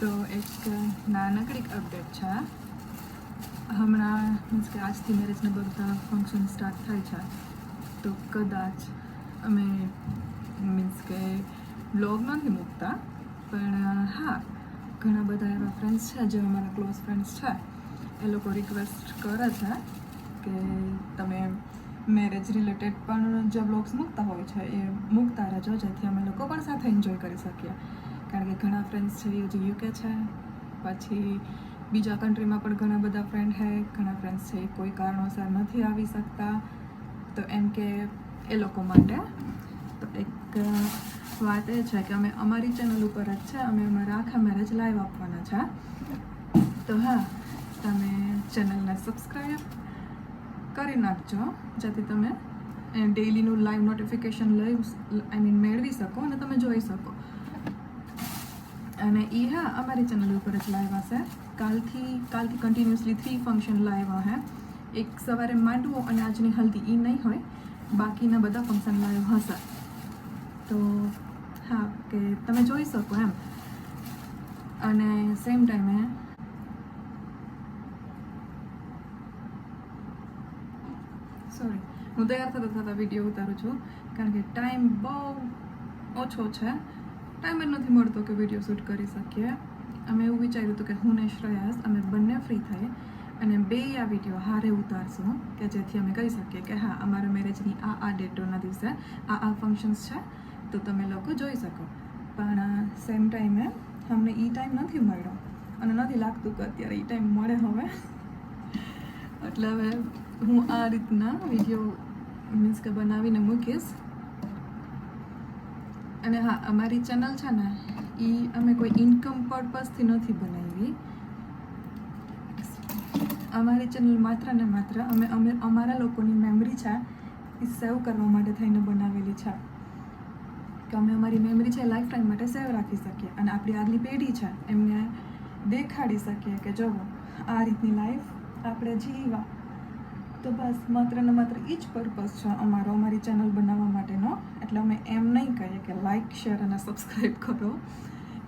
તો એક નાનકડી અપડેટ છે. હમણાં મીન્સ કે આજથી મેરેજના બધા ફંક્શન સ્ટાર્ટ થાય છે, તો કદાચ અમે મીન્સ કે બ્લોગ નથી મૂકતા, પણ હા ઘણા બધા એવા ફ્રેન્ડ્સ છે જે અમારા ક્લોઝ ફ્રેન્ડ્સ છે, એ લોકો રિક્વેસ્ટ કરે છે કે તમે મેરેજ રિલેટેડ પણ જે બ્લોગ્સ મૂકતા હોય છે એ મૂકતા રહેજો, જેથી અમે લોકો પણ સાથે એન્જોય કરી શકીએ. કારણ કે ઘણા ફ્રેન્ડ્સ છે એ હજી યુકે છે, પછી બીજા કન્ટ્રીમાં પણ ઘણા બધા ફ્રેન્ડ છે, ઘણા ફ્રેન્ડ્સ છે એ કોઈ કારણોસર નથી આવી શકતા, તો એમ કે એ લોકો માટે તો એક વાત એ છે કે અમે અમારી ચેનલ ઉપર જ છે, અમે અમારા આખા મેરેજ લાઈવ આપવાના છે. તો હા, તમે ચેનલને સબસ્ક્રાઈબ કરી નાખજો, જેથી તમે ડેઈલીનું લાઈવ નોટિફિકેશન મેળવી શકો અને તમે જોઈ શકો. અને એ હા અમારી ચેનલ ઉપર જ લાઈવ હશે. કાલથી કન્ટિન્યુઅસલી 3 ફંક્શન લાઈવ હશે. એક સવારે માંડવો અને આજની હલ્દી એ નહીં હોય, બાકીના બધા ફંક્શન લાઈવ હશે. તો હા, કે તમે જોઈ શકો એમ. અને સેમ ટાઈમે હું તૈયાર થતાં વિડીયો ઉતારું છું, કારણ કે ટાઈમ બહુ ઓછો છે, ટાઈમ જ નથી મળતો કે વિડીયો શૂટ કરી શકીએ. અમે એવું વિચાર્યું હતું કે હું ને શ્રેયસ અમે બંને ફ્રી થઈએ અને આ વિડીયો હારે ઉતારશું, કે જેથી અમે કહી શકીએ કે હા અમારા મેરેજની આ ડેટોના દિવસે આ ફંક્શન્સ છે, તો તમે લોકો જોઈ શકો. પણ સેમ ટાઈમે અમને એ ટાઈમ નથી મળ્યો અને નથી લાગતું કે અત્યારે એ ટાઈમ મળે હવે. એટલે હવે હું આ રીતના વિડીયો મીન્સ કે બનાવીને મૂકીશ. અને હા, અમારી ચેનલ છે ને એ અમે કોઈ ઇન્કમ પર્પઝથી નથી બનાવી. અમારી ચેનલ માત્ર ને માત્ર અમે અમારા લોકોની મેમરી છે એ સેવ કરવા માટે થઈને બનાવેલી છે, કે અમે અમારી મેમરી છે લાઈફ ટાઈમ માટે સેવ રાખી શકીએ અને આપણી આગલી પેઢી છે એમને દેખાડી શકીએ કે જો આ રીતની લાઈફ આપણે જીવા. તો બસ માત્ર ને માત્ર એ જ પર્પઝ છે અમારી ચેનલ બનાવવા માટેનો. એટલે અમે એમ નહીં કહીએ કે લાઈક, શેર અને સબસ્ક્રાઈબ કરો,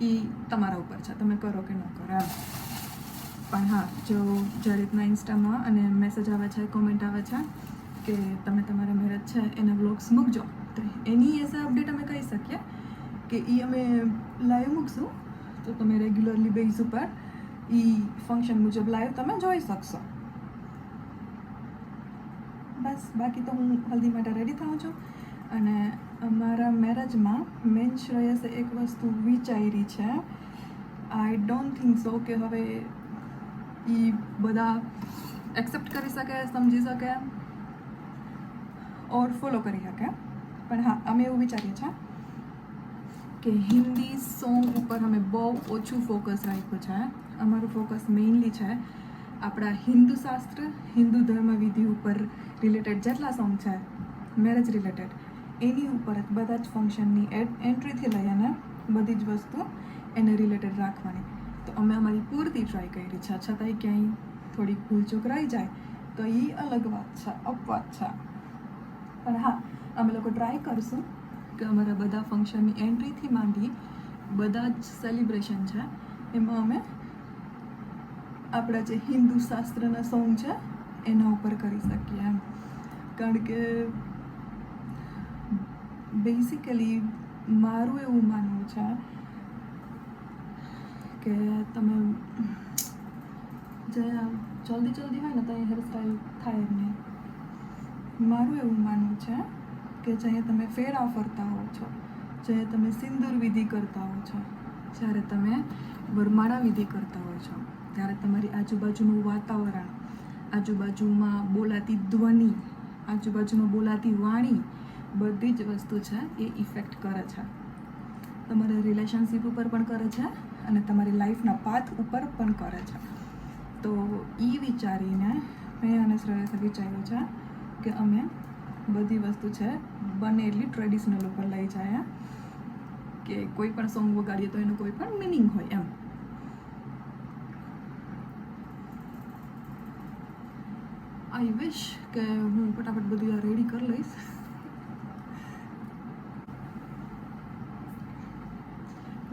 એ તમારા ઉપર છે, તમે કરો કે ન કરો એમ. પણ હા, જો જે રીતના ઇન્સ્ટામાં અને મેસેજ આવે છે, કોમેન્ટ આવે છે કે તમે તમારા મેરેજ છે એના વ્લોગ્સ મૂકજો, તો એની એઝ અપડેટ અમે કહી શકીએ કે એ અમે લાઈવ મૂકશું, તો તમે રેગ્યુલરલી બેઝ ઉપર એ ફંક્શન મુજબ લાઈવ તમે જોઈ શકશો. બસ બાકી તો હું હલ્દી માટે રેડી થાઉં છું. અને અમારા મેરેજમાં મેન શ્રેયસે એક વસ્તુ વિચારી છે. આઈ ડોન્ટ થિંક સો કે હવે એ બધા એક્સેપ્ટ કરી શકે, સમજી શકે ઓર ફોલો કરી શકે. પણ હા, અમે એવું વિચારીએ છીએ કે હિન્દી સોંગ ઉપર અમે બહુ ઓછું ફોકસ રાખ્યું છે. અમારું ફોકસ મેઇનલી છે આપણા હિન્દુ શાસ્ત્ર, હિન્દુ ધર્મ વિધિ ઉપર રિલેટેડ જેટલા સોંગ છે મેરેજ રિલેટેડ, એની ઉપર જ બધા જ ફંક્શનની એન્ટ્રીથી લઈ અને બધી જ વસ્તુ એને રિલેટેડ રાખવાની. તો અમે અમારી પૂરતી ટ્રાય કરી છે, છતાંય ક્યાંય થોડીક ભૂલચૂક રહી જાય તો એ અલગ વાત છે, અપવાદ છે. પણ હા, અમે લોકો ટ્રાય કરશું કે અમારા બધા ફંક્શનની એન્ટ્રીથી માંડી બધા જ સેલિબ્રેશન છે એમાં અમે આપણા જે હિન્દુ શાસ્ત્રના સોંગ છે એના ઉપર કરી શકીએ એમ. કારણ કે બેઝિકલી મારું એવું માનવું છે કે તમે જે જલ્દી હોય ને તો એ હેરસ્ટાઈલ થાય જ નહીં. મારું એવું માનવું છે કે જ્યારે તમે ફેરા ફરતા હો છો, જ્યારે તમે સિંદૂર વિધિ કરતા હો છો, જ્યારે તમે વરમાળા વિધિ કરતા હો છો, ત્યારે તમારી આજુબાજુનું વાતાવરણ, આજુબાજુમાં બોલાતી ધ્વનિ, આજુબાજુમાં બોલાતી વાણી, બધી જ વસ્તુ છે એ ઇફેક્ટ કરે છે. તમારા રિલેશનશિપ ઉપર પણ કરે છે અને તમારી લાઈફના પાથ ઉપર પણ કરે છે. તો એ વિચારીને મેં અને શ્રેયસે વિચાર્યું છે કે અમે બધી વસ્તુ છે બને એટલી ટ્રેડિશનલ ઉપર લઈ જાય, કે કોઈ પણ સોંગ વગાડીએ તો એનું કોઈ પણ મિનિંગ હોય એમ. આઈ વિશ કે હું ફટાફટ બધું આ રેડી કરી લઈશ.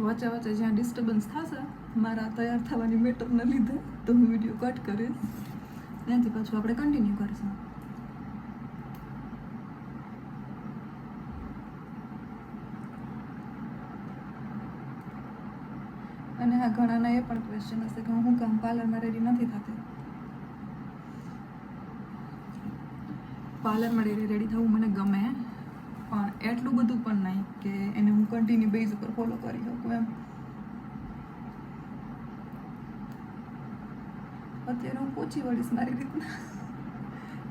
વચ્ચે વચ્ચે જ્યાં ડિસ્ટર્બન્સ થશે મારા તૈયાર થવાની મેટરના લીધે તો હું વિડીયો કટ કરીશ, ત્યાંથી પાછું આપણે કન્ટિન્યુ કરીશું. અને હા, ઘણાના એ પણ ક્વેશ્ચન હશે કે હું કામ પાર્લરમાં રેડી નથી થતી. પાર્લરમાં રેડી થવું મને ગમે, પણ એટલું બધું પણ નહીં કે એને હું કન્ટિન્યુ બેઝ ઉપર ફોલો કરી શકું એમ. અત્યારે હું પોચી વળીશ મારી રીતના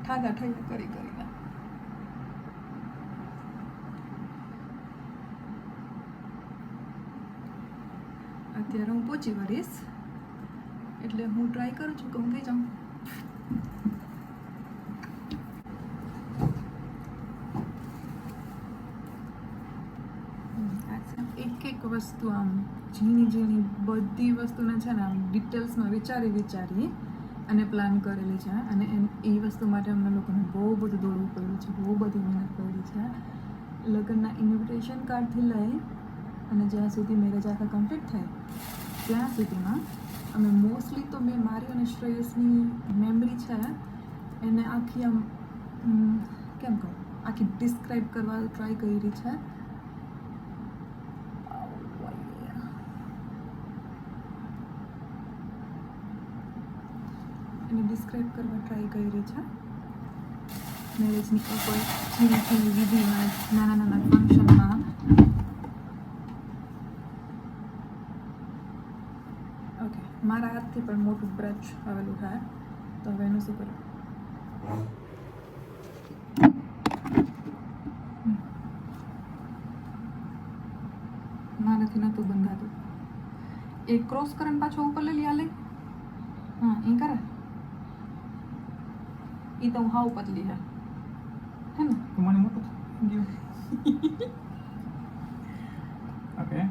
ઠાગા ઠૈયા કરીને. અત્યારે હું પોચી વળીશ એટલે હું ટ્રાય કરું છું કે હું થઈ જાઉં. એક વસ્તુ આમ ઝીણી બધી વસ્તુને છે ને આમ ડિટેલ્સમાં વિચારી અને પ્લાન કરેલી છે. અને એ વસ્તુ માટે અમને લોકોને બહુ બધું દોડવું પડ્યું છે, બહુ બધી મહેનત પડી છે. લગ્નના ઇન્વિટેશન કાર્ડથી લઈ અને જ્યાં સુધી મેરેજ આખા કમ્પ્લીટ થાય ત્યાં સુધીમાં અમે મોસ્ટલી તો મેં મારી અને શ્રેયસની મેમરી છે એને આખી આમ કેમ કહું, આખી ડિસ્ક્રાઈબ કરવા ટ્રાય કરી છે. એને ડિસ્ક્રાઈબ કરવા ટ્રાય કરી છે. મેરેજની કોઈ ઝીણી વિધિમાં, નાના ફંક્શનમાં. ઓકે, મારા હાથથી પણ મોટું બ્રશ આવેલું થાય તો હવે એનું શું કરું? મારાથી નહોતું બંધાતું. એ ક્રોસ કરીને પાછો ઉપર લઈ લે. હા, એ કરે. એ તો હું હાવ પતલી હે ને? મને મોટું ગયું. ઓકે,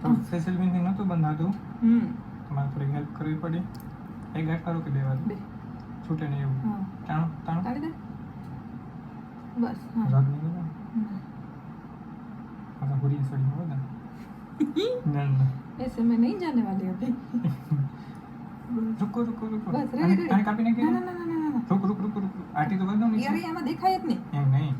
તો ફેશિયલ વિંગથી નહોતું બંધાતું. તમારે થોડી હેલ્પ કરવી પડી. એક ગાંઠ કરો કે બે વાર? બે. છૂટે નહીં એવું. હા, તાણું કાઢી દે બસ. હા, રાગ નહીં લેવા. आता पूरी सड़ी हो ना ना ऐसे मैं नहीं जाने वाली अभी. रुको बस रेडी. आने कापी नहीं ना ना ना ना ना रुक आटी तो कर दो नीचे. यार यहाँ दिखाई જ નહીં. એમ નહીં.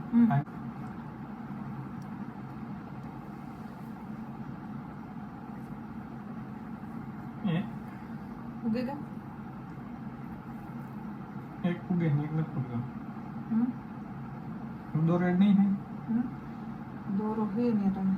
એ ઉગેગા એક ઉગે ને એક નથી ઉગતો. દો રેડ નહીં है. દોરો હે ને તમે